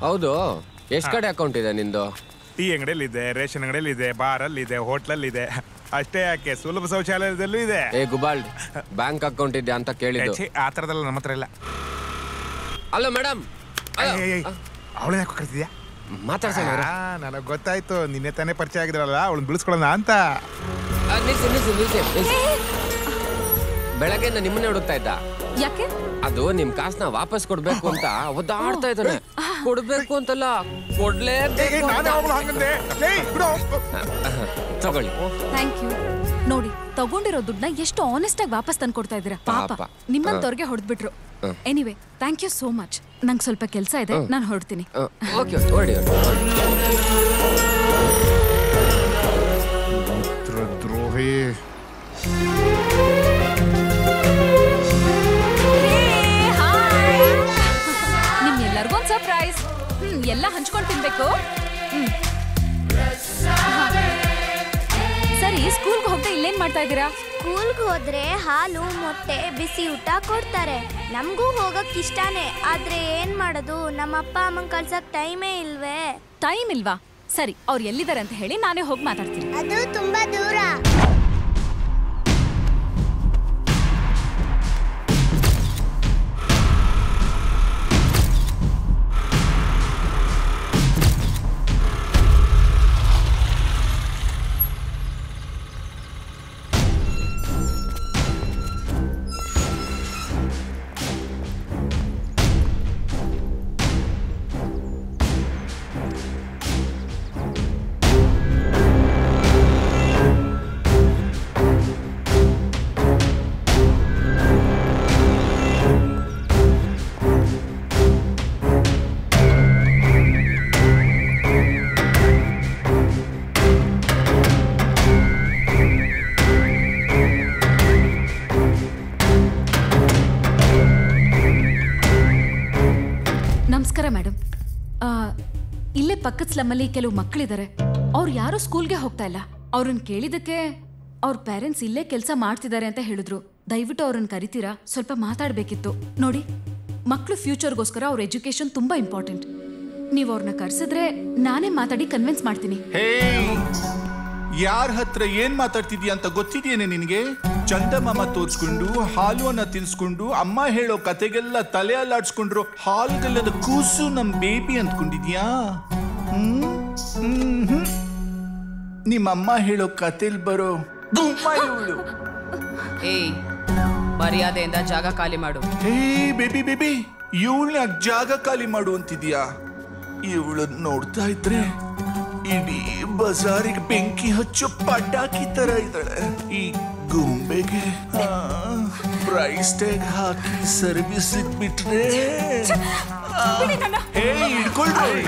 ಹೌದು, ಎಷ್ಟು ಕಡೆ ಅಕೌಂಟ್ ಇದೆ ನಿಂದು? ಟೀ ಅಂಗಡಿಯಲ್ಲಿ ಇದೆ, ರೇಷನ್ ಅಂಗಡಿಯಲ್ಲಿ ಇದೆ, ಬಾರಲ್ಲಿ ಇದೆ, ಹೋಟ್ಲಲ್ಲಿ ಇದೆ. ಅಷ್ಟೇ ಯಾಕೆ, ಸುಲಭ ಶೌಚಾಲಯದಲ್ಲೂ ಇದೆ. ಏ ಗುಬಾಲ್ಡ್, ಬ್ಯಾಂಕ್ ಅಕೌಂಟ್ ಇದೆ ಅಂತ ಕೇಳಿದ್ದು. ಆ ಥರದಲ್ಲ, ನಮ್ಮ ಹತ್ರ ಇಲ್ಲ. ಅಲ್ಲ ಮೇಡಮ್, ಅವಳನ್ನ ಯಾಕೆ ಕರ್ತಿದ್ಯಾ? ಮಾತಾಡ್ಸೋಣ. ನನಗೆ ಗೊತ್ತಾಯ್ತು, ನಿನ್ನೆ ತಾನೇ ಪರಿಚಯ ಆಗಿದ್ರಲ್ಲ, ಅವಳನ್ನ ಬಿಡಿಸ್ಕೊಳ್ಳೋಣ ಅಂತ. ಬೆಳಗ್ಗೆ ನಿಮ್ಮನ್ನೇ ಹುಡುಕ್ತಾ ಇದ್ದ. ಯಾಕೆ? ಅದು ನಿಮ್ ಕಾಸನ್ನ ವಾಪಸ್ ಕೊಡ್ಬೇಕು ಅಂತ ಒದ್ದಾಡ್ತಾ ಇದ್ದಾನೆ. ಕೊಡ್ಬೇಕು ಅಂತಲ್ಲ, ಕೊಡ್ಲೇಬೇಕು. ತಗೊಳ್ಳಿ. Thank you. ನೋಡಿ, ತಗೊಂಡಿರೋ ದುಡ್ಡನ್ನ ಎಷ್ಟು ಆನೆಸ್ಟ್ ಆಗಿ ವಾಪಸ್ ತಂದು ಕೊಡ್ತಾ ಇದ್ದೀರಾ. ಪಾಪ ನಿಮ್ಮಂತವ್ರಿಗೆ ಹೊಡೆದ್ಬಿಟ್ರು. Anyway, thank you so much. ನಂಗೆ ಸ್ವಲ್ಪ ಕೆಲಸ ಇದೆ, ನಾನು ಹೊರಡ್ತೀನಿ. ಓಕೆ, ಹೊರಡಿ. ದ್ರೋಹಿ. ನಿಮ್ಗೆಲ್ಲರಿಗೊಂದು ಸರ್ಪ್ರೈಸ್. ಎಲ್ಲ ಹಂಚ್ಕೊಂಡು ತಿನ್ಬೇಕು. ಸರಿ, ಸ್ಕೂಲ್ಗೆ ಹೋಗ್ತಾ ಇಲ್ಲೇನ್ ಮಾಡ್ತಾ ಇದ್ದೀರಾ? ಸ್ಕೂಲ್ಗೆ ಹೋದ್ರೆ ಹಾಲು, ಮೊಟ್ಟೆ, ಬಿಸಿ ಊಟ ಕೊಡ್ತಾರೆ. ನಮಗೂ ಹೋಗಕ್ ಇಷ್ಟಾನೇ, ಆದ್ರೆ ಏನ್ ಮಾಡೋದು, ನಮ್ಮ ಅಪ್ಪ ಅಮ್ಮನ್ ಕಳ್ಸಕ್ ಟೈಮೇ ಇಲ್ವೇ. ಟೈಮ್ ಇಲ್ವಾ? ಸರಿ, ಅವ್ರು ಎಲ್ಲಿದ್ದಾರೆ ಅಂತ ಹೇಳಿ ನಾನೇ ಹೋಗಿ ಮಾತಾಡ್ತೀನಿ. ಅದು ತುಂಬಾ ದೂರ. ನಮಸ್ಕಾರ ಮೇಡಮ್. ಇಲ್ಲೇ ಪಕ್ಕದ ಸ್ಲಮ್ಮಲ್ಲಿ ಕೆಲವು ಮಕ್ಕಳಿದ್ದಾರೆ. ಅವ್ರು ಯಾರು ಸ್ಕೂಲ್ಗೆ ಹೋಗ್ತಾ ಇಲ್ಲ. ಅವ್ರನ್ನ ಕೇಳಿದಕ್ಕೆ ಅವ್ರ ಪೇರೆಂಟ್ಸ್ ಇಲ್ಲೇ ಕೆಲಸ ಮಾಡ್ತಿದ್ದಾರೆ ಅಂತ ಹೇಳಿದ್ರು. ದಯವಿಟ್ಟು ಅವ್ರನ್ನ ಕರಿತೀರಾ? ಸ್ವಲ್ಪ ಮಾತಾಡಬೇಕಿತ್ತು. ನೋಡಿ, ಮಕ್ಕಳು ಫ್ಯೂಚರ್ಗೋಸ್ಕರ ಅವ್ರ ಎಜುಕೇಶನ್ ತುಂಬಾ ಇಂಪಾರ್ಟೆಂಟ್. ನೀವು ಅವ್ರನ್ನ ಕರ್ಸಿದ್ರೆ ನಾನೇ ಮಾತಾಡಿ ಕನ್ವಿನ್ಸ್ ಮಾಡ್ತೀನಿ. ಯಾರ ಹತ್ರ ಏನ್ ಮಾತಾಡ್ತಿದ್ಯಾ ಅಂತ ಗೊತ್ತಿದೆಯೇನೆ ನಿನಗೆ? ಚಂದಮಾಮ ತೋರ್ಸ್ಕೊಂಡು, ಹಾಲು ಅನ್ನ ತಿನ್ಸ್ಕೊಂಡು, ಅಮ್ಮ ಹೇಳೋ ಕತೆಗೆಲ್ಲ ತಲೆ ಅಲ್ಲಾಡ್ಸ್ಕೊಂಡ್ರು ಹಾಲ್ಗಲ್ಲದ ಕೂಸು ನಮ್ ಬೇಬಿ ಅಂದ್ಕೊಂಡಿದ್ಯಾ? ನಿಮ್ಮಮ್ಮ ಹೇಳೋ ಕತೆಲ್ ಬರೋ ಇವಳು. ಏಯ್, ಮರ್ಯಾದೆಯಿಂದ ಜಾಗ ಖಾಲಿ ಮಾಡು. ಬೇಬಿ ಬೇಬಿ, ಇವಳನ್ನ ಜಾಗ ಖಾಲಿ ಮಾಡು ಅಂತಿದ್ಯಾ? ಇವಳು ನೋಡ್ತಾ ಇದ್ರೆ ಇಡೀ ಬಜಾರಿಗೆ ಬೆಂಕಿ ಹಚ್ಚೋ ಪಟಾಕಿ ತರ ಇದ್ದಾಳೆ. ಈ ಗೊಂಬೆಗೆ ಪ್ರೈಸ್ ಟ್ಯಾಗ್ ಹಾಕಿ ಸರ್ವಿಸ್ ಬಿಟ್ರೆ ಹಿಡ್ಕೊಳ್ರಿ.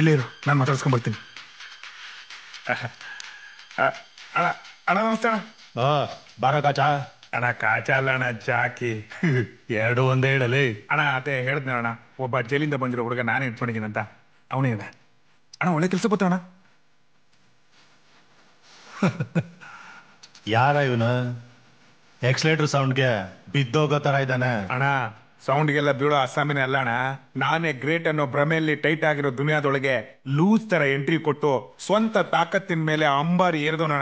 ಇಲ್ಲೇ ಇರು, ನಾನು ಮಾತಾಡ್ಸ್ಕೊಂಡ್ ಬರ್ತೀನಿ. ಅಣ್ಣ ನಮಸ್ತೆ. ಅಣ್ಣ ಬಾರ ಕಾಚಾ. ಅಣ್ಣ ಕಾಚಾ ಅಲ್ಲ ಅಣ್ಣ, ಜಾಕಿ. ಎರಡು ಒಂದೇ ಹೇಳಲಿ ಅಣ್ಣ. ಅದೇ ಹೇಳಿದ್ನ ಅಣ್ಣ, ಒಬ್ಬ ಜೈಲಿಂದ ಬಂದಿರೋ ಹುಡುಗ ನಾನೇ ಇಟ್ಕೊಂಡಿದ್ದೀನಂತ. ಅವನೇ ಇದೆ ಅಣ್ಣ, ಒಳ್ಳೆ ಕೆಲಸ ಗೊತ್ತ ಅಣ್ಣ. ಯಾರ ಇವನು? ಎಕ್ಸ್ಲೇಟರ್ ಸೌಂಡ್ಗೆ ಬಿದ್ದೋಗೋ ತರ ಇದ್ದಾನೆ. ಅಣ್ಣ, ಸೌಂಡ್ಗೆಲ್ಲ ಬೀಳೋ ಅಸ್ಸಾಮಿನ ಅಲ್ಲ ಅಣ್ಣ. ನಾನೇ ಗ್ರೇಟ್ ಅನ್ನೋ ಭ್ರಮೆಯಲ್ಲಿ ಟೈಟ್ ಆಗಿರೋ ದುನಿಯಾದೊಳಗೆ ಲೂಸ್ ತರ ಎಂಟ್ರಿ ಕೊಟ್ಟು ಸ್ವಂತ ತಾಕತ್ತಿನ ಮೇಲೆ ಅಂಬಾರಿ ಏರಿದೋಣ.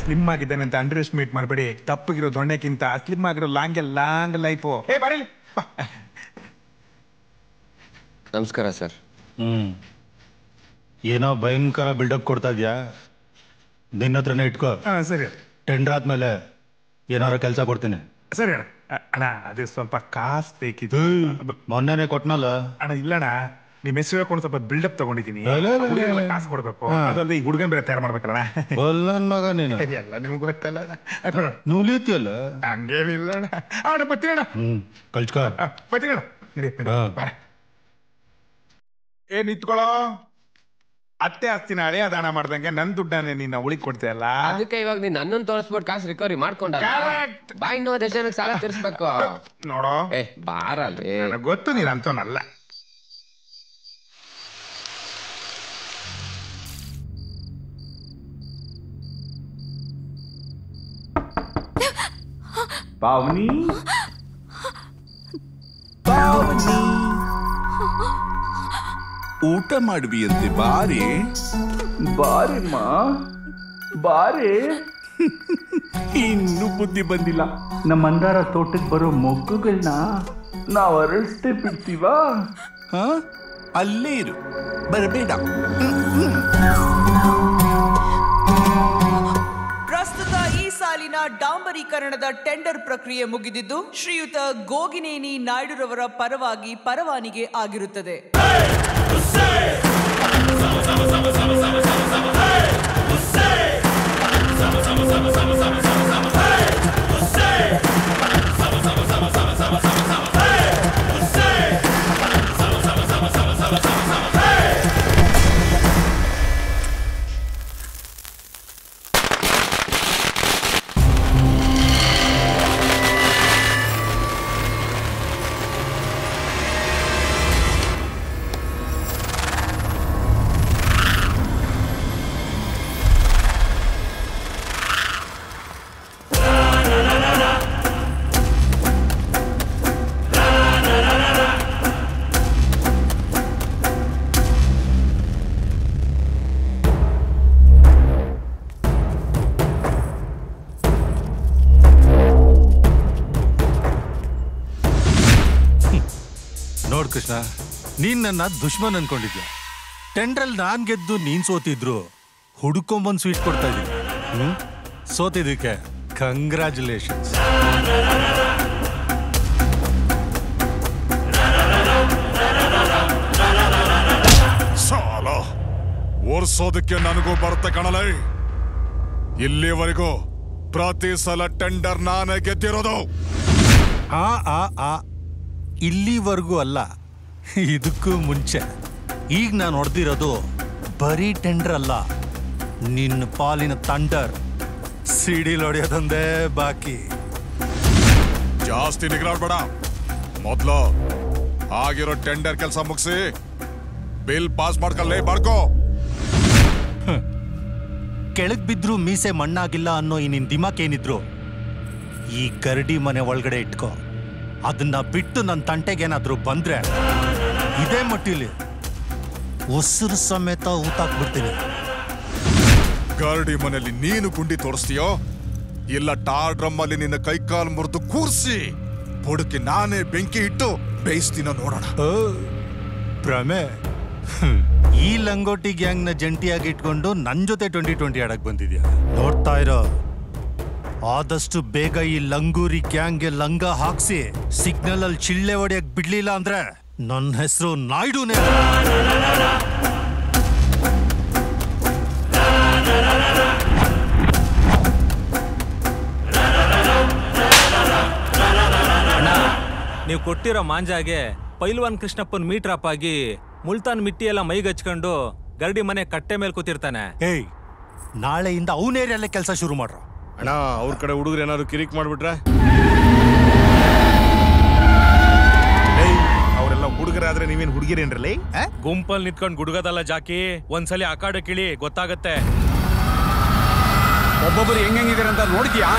ಸ್ಲಿಮ್ ಆಗಿದ್ದಾನೆ ಅಂತ ಅಂಡರ್ ಎಸ್ಟಿಮೇಟ್ ಮಾಡಬೇಡಿ. ತಪ್ಪಗಿರೋ ದೊಣ್ಣೆಕ್ಕಿಂತ ಸ್ಲಿಮ್ ಆಗಿರೋ ಲಾಂಗ್ ಲೈಫು. ನಮಸ್ಕಾರ ಸರ್. ಏನೋ ಭಯಂಕರ ಬಿಲ್ಡಪ್ ಕೊಡ್ತಾ ಇದ್ಯಾ? ನಿನ್ನ ಹತ್ರನೇ ಇಟ್ಕೋ. ಸರಿ. ಟೆಂಡರ್ ಆದ್ಮೇಲೆ ಏನಾರ ಕೆಲಸ ಕೊಡ್ತೀನಿ. ಸರಿ ಅಣ್ಣ. ಅಣ್ಣ, ಅದು ಸ್ವಲ್ಪ ಕಾಸು ಬೇಕಿತ್ತು. ಮೊನ್ನೆನೆ ಕೊಟ್ನಲ್ಲ ಅಣ್ಣ. ಇಲ್ಲಣ್ಣ, ನಿಮ್ ಹೆಸರು ಹೇಳ್ಕೊಂಡು ಸ್ವಲ್ಪ ಬಿಲ್ಡಪ್ ತಗೊಂಡಿದ್ದೀನಿ. ಅಲ್ಲ, ಅಲ್ಲ, ಅಲ್ಲ. ಕಾಸು ಕೊಡ್ಬೇಕು. ಅದಲ್ಲದೆ ಈ ಹುಡುಗನ್ ಬೇರೆ ತಯಾರು ಮಾಡ್ಬೇಕಲ್ಲ. ನನ್ ಮಗ ನೀನು ಎಲ್ಲ ನಿಮ್ಗೆ ಗೊತ್ತಲ್ಲ. ನೂಲಿಯಲ್ಲ ಹಂಗೇನಿಲ್ಲ ಅಣ್ಣ. ಬರ್ತೀನಿ ಅಣ್ಣ. ಕಳ್ಸ್ಕ ಬರ್ತೀನಿ ಅಣ್ಣ. ನಿಂತ್ಕೊಳ್ಳೋ. ಅತ್ತೆ ಆಸ್ತಿನ ಹಳೆಯ ದಾನ ಮಾಡ್ದಂಗೆ ನನ್ ದುಡ್ಡನ್ನೇ ನೀನ್ ಉಳಿಕ್ ಕೊಡ್ತೀಯಲ್ಲ. ಅದಕ್ಕೆ ಇವಾಗ ನೀನ್ ನನ್ನನ್ನು ತೋರಿಸ್ಬಿಟ್ಟು ಕಾಸು ರಿಕವರಿ ಮಾಡ್ಕೊಂಡ ಬಾಯ್ ನೋ ದೇಶಕ್ಕೆ ಸಾಲ ತೀರ್ಸ್ಬೇಕು ನೋಡೋ. ಬಾರಲ್ಲಿ ಗೊತ್ತು ನೀನ್ ಅಂತವನಲ್ಲ. ಪಾವನಿ ಪಾವನಿ ಊಟ ಮಾಡುವಿಯಂತೆ ಬಾರೆ ಬಾರೆಮ್ಮ ಬಾರೆ. ಇನ್ನೂ ಬುದ್ಧಿ ಬಂದಿಲ್ಲ. ನಮ್ಮ ಮಂದಾರ ತೋಟಕ್ಕೆ ಬರೋ ಮೊಗ್ಗುಗಳನ್ನ ನಾವು ಅರಳಿಸ್ತೇ ಬಿಡ್ತೀವಾ? ಅಲ್ಲೇ ಇರು, ಬರಬೇಡ. ಪ್ರಸ್ತುತ ಈ ಸಾಲಿನ ಡಾಂಬರೀಕರಣದ ಟೆಂಡರ್ ಪ್ರಕ್ರಿಯೆ ಮುಗಿದಿದ್ದು ಶ್ರೀಯುತ ಗೋಗಿನೇನಿ ನಾಯ್ಡುರವರ ಪರವಾಗಿ ಪರವಾನಿಗೆ ಆಗಿರುತ್ತದೆ. ನೋಡ್ ಕೃಷ್ಣ, ನೀನ್ ನನ್ನ ದುಶ್ಮನ್ ಅನ್ಕೊಂಡಿದ್ಯಾ. ಟೆಂಡ್ರಲ್ಲಿ ನಾನ್ ಗೆದ್ದು ನೀನ್ ಸೋತಿದ್ರು ಹುಡ್ಕೊಂಬಂದ್ ಸ್ವೀಟ್ ಕೊಡ್ತಾ ಇದ್ದೀನಿ. ಸೋತಿದ್ದಕ್ಕೆ ಕಂಗ್ರ್ಯಾಚುಲೇಷನ್ಸ್. ಸಾಲ ಓರ್ಸೋದಕ್ಕೆ ನನಗೂ ಬರುತ್ತೆ ಕಣಲ. ಇಲ್ಲಿವರೆಗೂ ಪ್ರತಿ ಸಲ ಟೆಂಡರ್ ನಾನೇ ಗೆದ್ದಿರೋದು. ಇಲ್ಲಿವರೆಗೂ ಅಲ್ಲ, ಇದಕ್ಕೂ ಮುಂಚೆ. ಈಗ ನಾನು ಹೊಡೆದಿರೋದು ಬರೀ ಟೆಂಡರ್ ಅಲ್ಲ, ನಿನ್ನ ಪಾಲಿನ ಥಂಡರ್. ಸಿಡಿಲ್ ಹೊಡೆಯೋದೊಂದೇ ಬಾಕಿ. ಜಾಸ್ತಿ ನಿಗ್ರಾಡ್ಬೇಡ. ಮೊದ್ಲು ಆಗಿರೋ ಟೆಂಡರ್ ಕೆಲಸ ಮುಗಿಸಿ ಬಿಲ್ ಪಾಸ್ ಮಾಡ್ಕೊಳ್ಳೇ ಬಾಡ್ಕೋ. ಕೆಳಗ್ ಬಿದ್ರು ಮೀಸೆ ಮಣ್ಣಾಗಿಲ್ಲ ಅನ್ನೋ ಈ ನಿನ್ ದಿಮಾಕ್ ಏನಿದ್ರು ಈ ಗರಡಿ ಮನೆ ಒಳಗಡೆ ಇಟ್ಕೋ. ಅದನ್ನ ಬಿಟ್ಟು ನನ್ನ ತಂಟೆಗೇನಾದ್ರೂ ಬಂದ್ರೆ ಇದೇ ಮಟ್ಟಿಲಿ ಉಸಿರು ಸಮೇತ ಊತಾಕ್ಬಿಡ್ತೀನಿ. ಗರಡಿ ಮನೆಯಲ್ಲಿ ನೀನು ಗುಂಡಿ ತೋರಿಸ್ತೀಯೋ ಇಲ್ಲ ಟಾರ್ ಡ್ರಮ್ ಅಲ್ಲಿ ನಿನ್ನ ಕೈಕಾಲು ಮುರಿದು ಕೂರ್ಸಿ ಬುಡಕ್ಕೆ ನಾನೇ ಬೆಂಕಿ ಇಟ್ಟು ಬೇಯಿಸ್ತೀನ ನೋಡೋಣ. ಭ್ರಮೆ. ಈ ಲಂಗೋಟಿ ಗ್ಯಾಂಗ್ ನ ಜಂಟಿಯಾಗಿ ಇಟ್ಕೊಂಡು ನನ್ ಜೊತೆ 2020 ಆಡಕ್ ಬಂದಿದ್ಯಾ? ನೋಡ್ತಾ ಇರೋ, ಆದಷ್ಟು ಬೇಗ ಈ ಲಂಗೂರಿ ಗ್ಯಾಂಗ್ಗೆ ಲಂಗ ಹಾಕ್ಸಿ ಸಿಗ್ನಲ್ ಅಲ್ಲಿ ಚಿಳ್ಳೆ ಹೊಡೆಯಕ್ ಬಿಡ್ಲಿಲ್ಲ ಅಂದ್ರೆ ನನ್ನ ಹೆಸರು ನಾಯ್ಡುನೇ. ನೀವು ಕೊಟ್ಟಿರೋ ಮಾಂಜಾಗೆ ಪೈಲ್ವಾನ್ ಕೃಷ್ಣಪ್ಪನ್ ಮೀಟ್ರಪ್ ಆಗಿ ಮುಲ್ತಾನ್ ಮಿಟ್ಟಿ ಎಲ್ಲ ಮೈಗಚ್ಕೊಂಡು ಗರಡಿ ಮನೆ ಕಟ್ಟೆ ಮೇಲೆ ಕೂತಿರ್ತಾನೆ. ಏಯ್, ನಾಳೆಯಿಂದ ಅವನೇರಿಯಲ್ಲೇ ಕೆಲಸ ಶುರು ಮಾಡ್ರ. ಅಣ್ಣ, ಅವ್ರ ಕಡೆ ಹುಡುಗರು ಏನಾದ್ರು ಕಿರಿಕ್ ಮಾಡ್ಬಿಟ್ರೆ? ಅವರೆಲ್ಲ ಹುಡುಗರಾದ್ರೆ ನೀವೇನ್ ಹುಡುಗಿರೇನ್ರಲ್ಲ? ಗುಂಪಲ್ ನಿಂತ್ಕೊಂಡು ಗುಡುಗದಲ್ಲ ಜಾಕಿ, ಒಂದ್ಸಲಿ ಅಕಾಡ ಕಿಳಿ ಗೊತ್ತಾಗತ್ತೆ. ಒಬ್ಬೊಬ್ರು ಹೆಂಗಿದಾರೆ ಅಂತ ನೋಡಿದ್ಯಾ?